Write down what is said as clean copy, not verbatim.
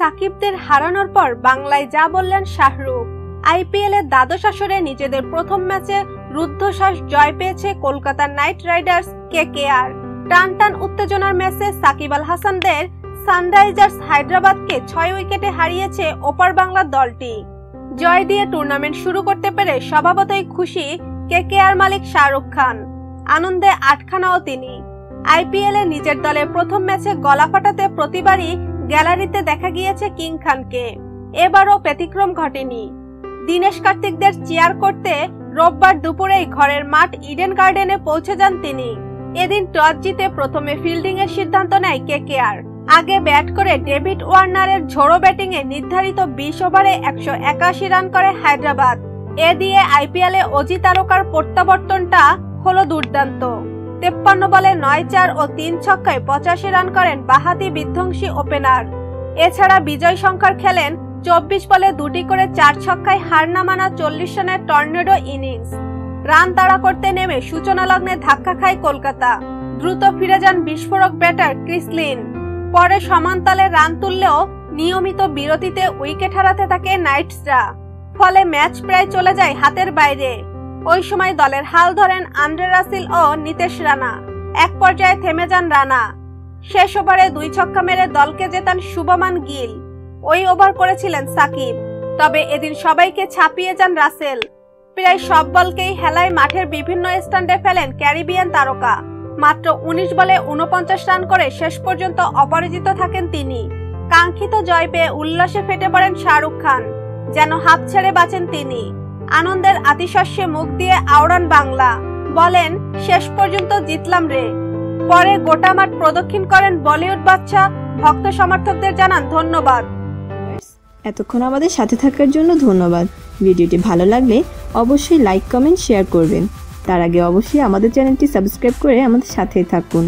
সাকিবদের হারানোর পর বাংলায় যা বললেন শাহরুখ। আইপিএল এর দ্বাদশ আসরে নিজেদের প্রথম ম্যাচে রুদ্ধশ্বাস জয় পেয়েছে কলকাতা নাইট রাইডার্স কেকেআর। টান টান উত্তেজনার ম্যাচে সাকিব আল হাসানদের সানরাইজার্স হায়দ্রাবাদকে 6 উইকেটে হারিয়েছে ওপার বাংলার দলটি। জয় দিয়ে টুর্নামেন্ট শুরু করতে পেরে স্বভাবতই খুশি কেকেআর মালিক শাহরুখ খান। আনন্দে আটখানাও তিনি। আইপিএল এ নিজের দলের প্রথম ম্যাচে গলা ফাটাতে প্রতিবারই গ্যালারিতে দেখা গিয়েছে কিং খানকে। এবারও ব্যতিক্রম ঘটেনি। দীনেশ কার্তিকদের চিয়ার করতে রোববার দুপুরেই ঘরের মাঠ ইডেন গার্ডেনে পৌঁছে যান তিনি। এদিন টস জিতে প্রথমে ফিল্ডিং এর সিদ্ধান্ত নেয় কেকেআর। আগে ব্যাট করে ডেভিড ওয়ার্নারের ঝোড়ো ব্যাটিং এ নির্ধারিত 20 ওভারে 181 রান করে হায়দ্রাবাদ। এ দিয়ে আইপিএল এ অজি তারকার প্রত্যাবর্তনটা হলো দুর্দান্ত। 53 বলে 9-4 ও 3 ছক্কায় 85 রান করেন বাহাতি বিধ্বংসী ওপেনার। এছাড়া বিজয় শঙ্কর খেলেন 24 বলে 2টি করে 4 ছক্কায় হার না মানা 40 রানের টর্নেডো ইনিংস। রান তাড়া করতে নেমে সূচনা লগ্নে ধাক্কা খায় কলকাতা। দ্রুত ফিরে যান বিস্ফোরক ব্যাটার ক্রিস লিন। পরে সমানতালে রান তুললেও নিয়মিত বিরতিতে উইকেট হারাতে থাকে নাইটসরা। ফলে ম্যাচ প্রায় চলে যায় হাতের বাইরে। ওই সময় দলের হাল ধরেন আন্দ্রে রাসেল ও নিতেশ রানা। এক পর্যায়ে থেমে যান রানা। শেষ ওভারে 2 ছক্কা মেরে দলকে জেতান শুভমান গিল। ওই ওভার করেছিলেন সাকিব। তবে এদিন সবাইকে ছাপিয়ে যান রাসেল। প্রায় সব বলকেই হেলায় মাঠের বিভিন্ন স্ট্যান্ডে ফেলেন ক্যারিবিয়ান তারকা। মাত্র 19 বলে 49 রান করে শেষ পর্যন্ত অপরাজিত থাকেন তিনি। কাঙ্ক্ষিত জয় পেয়ে উল্লাসে ফেটে পড়েন শাহরুখ খান। যেন হাত ছেড়ে বাঁচেন তিনি। আনন্দের আতিশস্যে মুখ দিয়ে আওড়ান বাংলা। বলেন, শেষ পর্যন্ত জিতলাম রে। পরে গোটা মাঠ প্রদক্ষিণ করেন বলিউড বাদশা। ভক্ত সমর্থকদের জানান ধন্যবাদ। এতক্ষণ আমাদের সাথে থাকার জন্য ধন্যবাদ। ভিডিওটি ভালো লাগলে অবশ্যই লাইক, কমেন্ট, শেয়ার করবেন। তার আগে অবশ্যই আমাদের চ্যানেলটি সাবস্ক্রাইব করে আমাদের সাথেই থাকুন।